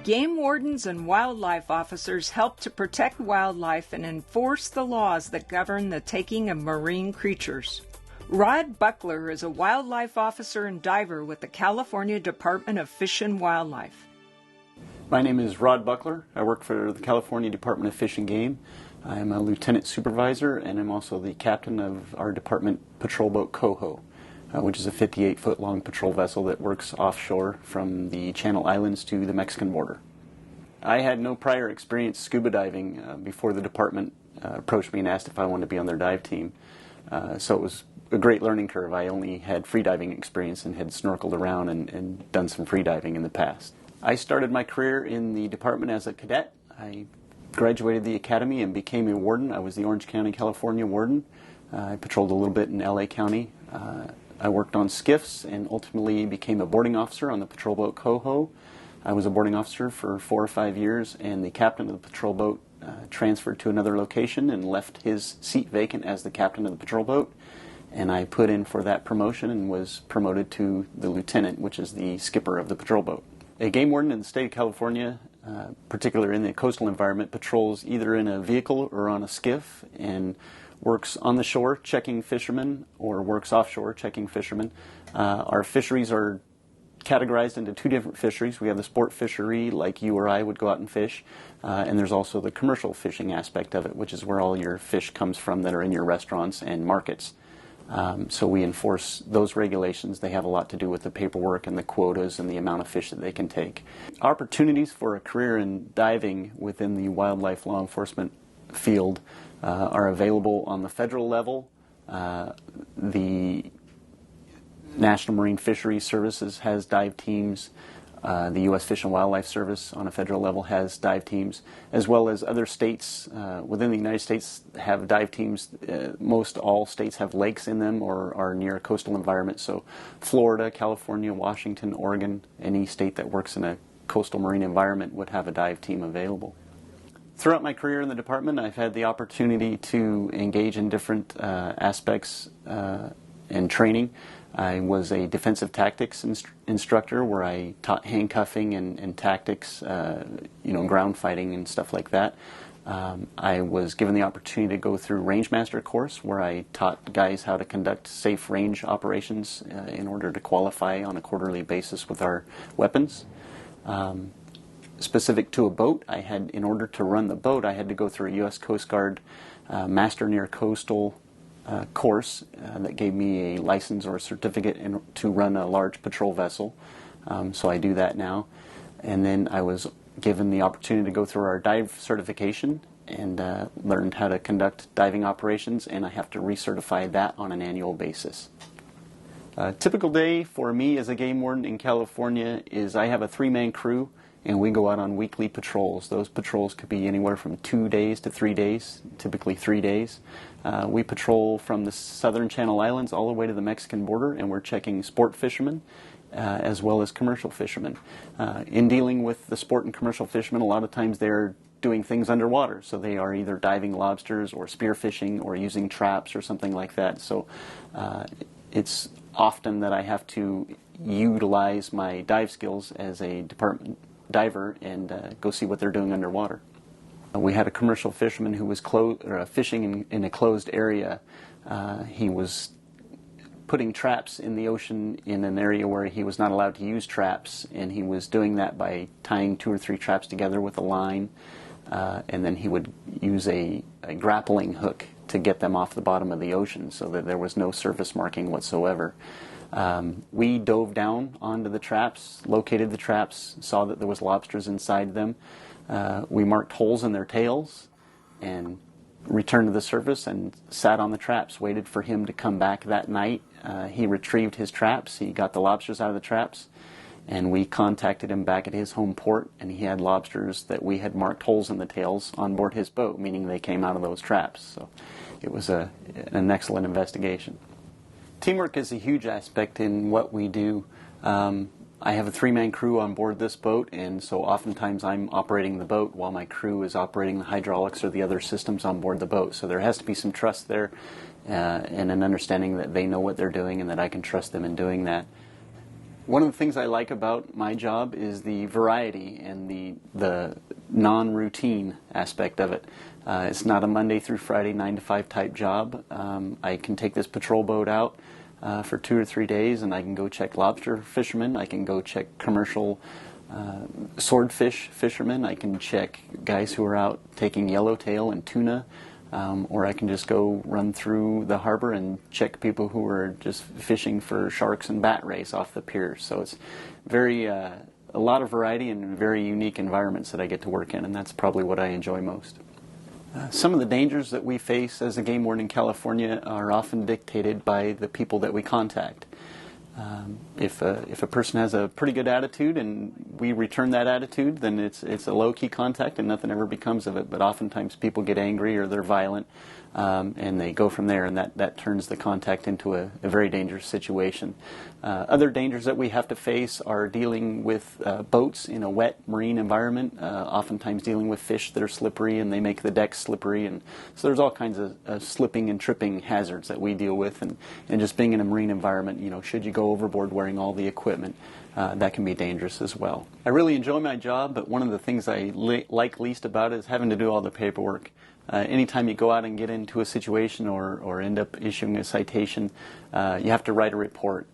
Game wardens and wildlife officers help to protect wildlife and enforce the laws that govern the taking of marine creatures. Rod Buckler is a wildlife officer and diver with the California Department of Fish and Wildlife. My name is Rod Buckler. I work for the California Department of Fish and Game. I'm a lieutenant supervisor, and I'm also the captain of our department patrol boat Coho, which is a 58-foot long patrol vessel that works offshore from the Channel Islands to the Mexican border. I had no prior experience scuba diving before the department approached me and asked if I wanted to be on their dive team. So it was a great learning curve. I only had freediving experience and had snorkeled around and done some freediving in the past. I started my career in the department as a cadet. I graduated the academy and became a warden. I was the Orange County, California warden. I patrolled a little bit in LA County. I worked on skiffs and ultimately became a boarding officer on the patrol boat Coho. I was a boarding officer for 4 or 5 years, and the captain of the patrol boat transferred to another location and left his seat vacant as the captain of the patrol boat. And I put in for that promotion and was promoted to the lieutenant, which is the skipper of the patrol boat. A game warden in the state of California, particularly in the coastal environment, patrols either in a vehicle or on a skiff and works on the shore checking fishermen or works offshore checking fishermen. Our fisheries are categorized into 2 different fisheries. We have the sport fishery, like you or I would go out and fish, and there's also the commercial fishing aspect of it, which is where all your fish comes from that are in your restaurants and markets. So we enforce those regulations. They have a lot to do with the paperwork and the quotas and the amount of fish that they can take. Opportunities for a career in diving within the wildlife law enforcement field are available on the federal level. The National Marine Fisheries Services has dive teams. The U.S. Fish and Wildlife Service on a federal level has dive teams, as well as other states within the United States have dive teams. Most all states have lakes in them or are near a coastal environment. So Florida, California, Washington, Oregon, any state that works in a coastal marine environment would have a dive team available. Throughout my career in the department, I've had the opportunity to engage in different aspects and training. I was a defensive tactics instructor where I taught handcuffing and tactics, ground fighting and stuff like that. I was given the opportunity to go through range master course where I taught guys how to conduct safe range operations in order to qualify on a quarterly basis with our weapons. Specific to a boat, in order to run the boat, I had to go through a U.S. Coast Guard Master Near Coastal course that gave me a license or a certificate to run a large patrol vessel. So I do that now. And then I was given the opportunity to go through our dive certification and learned how to conduct diving operations, and I have to recertify that on an annual basis. A typical day for me as a game warden in California is I have a 3-man crew, and we go out on weekly patrols. Those patrols could be anywhere from 2 days to 3 days, typically 3 days. We patrol from the southern Channel Islands all the way to the Mexican border, and we're checking sport fishermen as well as commercial fishermen. In dealing with the sport and commercial fishermen, a lot of times they're doing things underwater, so they are either diving lobsters or spearfishing or using traps or something like that. So it's often that I have to utilize my dive skills as a department diver and go see what they're doing underwater. We had a commercial fisherman who was fishing in a closed area. He was putting traps in the ocean in an area where he was not allowed to use traps, and he was doing that by tying 2 or 3 traps together with a line, and then he would use a grappling hook to get them off the bottom of the ocean so that there was no surface marking whatsoever. We dove down onto the traps, located the traps, saw that there was lobsters inside them. We marked holes in their tails and returned to the surface and sat on the traps, waited for him to come back that night. He retrieved his traps, he got the lobsters out of the traps, and we contacted him back at his home port, and he had lobsters that we had marked holes in the tails on board his boat, meaning they came out of those traps. So it was an excellent investigation. Teamwork is a huge aspect in what we do. I have a 3-man crew on board this boat, and so oftentimes I'm operating the boat while my crew is operating the hydraulics or the other systems on board the boat. So there has to be some trust there and an understanding that they know what they're doing and that I can trust them in doing that. One of the things I like about my job is the variety and the non-routine aspect of it. It's not a Monday through Friday 9 to 5 type job. I can take this patrol boat out for 2 or 3 days, and I can go check lobster fishermen. I can go check commercial swordfish fishermen. I can check guys who are out taking yellowtail and tuna. Or I can just go run through the harbor and check people who are just fishing for sharks and bat rays off the piers. So it's a lot of variety and very unique environments that I get to work in, and that's probably what I enjoy most. Some of the dangers that we face as a game warden in California are often dictated by the people that we contact. If a person has a pretty good attitude and we return that attitude, then it's a low-key contact and nothing ever becomes of it. But oftentimes people get angry or they're violent, and they go from there, and that turns the contact into a very dangerous situation. Other dangers that we have to face are dealing with boats in a wet marine environment, oftentimes dealing with fish that are slippery and they make the decks slippery, and so there's all kinds of slipping and tripping hazards that we deal with, and just being in a marine environment, should you go overboard wearing all the equipment, that can be dangerous as well. I really enjoy my job, but one of the things I like least about it is having to do all the paperwork. Anytime you go out and get into a situation or end up issuing a citation, you have to write a report.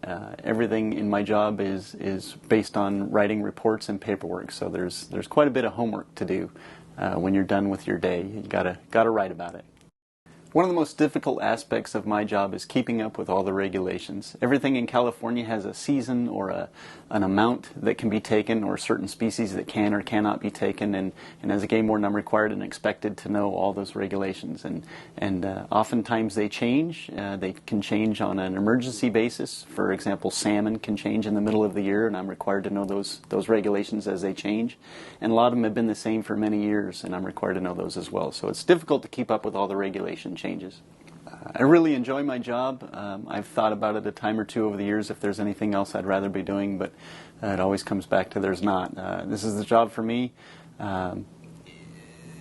Everything in my job is based on writing reports and paperwork, so there's quite a bit of homework to do when you're done with your day. You gotta write about it. One of the most difficult aspects of my job is keeping up with all the regulations. Everything in California has a season or an amount that can be taken, or certain species that can or cannot be taken, and as a game warden I'm required and expected to know all those regulations, and oftentimes they change. They can change on an emergency basis. For example, salmon can change in the middle of the year, and I'm required to know those regulations as they change, and a lot of them have been the same for many years, and I'm required to know those as well. So it's difficult to keep up with all the regulations changes. I really enjoy my job. I've thought about it a time or two over the years if there's anything else I'd rather be doing, but it always comes back to there's not. This is the job for me.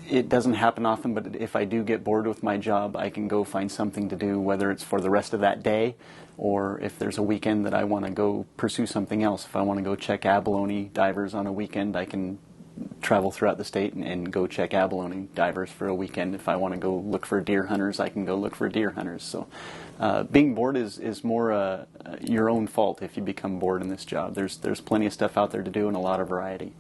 It doesn't happen often, but if I do get bored with my job, I can go find something to do, whether it's for the rest of that day or if there's a weekend that I want to go pursue something else. If I want to go check abalone divers on a weekend, I can travel throughout the state and go check abalone divers for a weekend. If I want to go look for deer hunters, I can go look for deer hunters. So being bored is more your own fault if you become bored in this job. There's plenty of stuff out there to do and a lot of variety.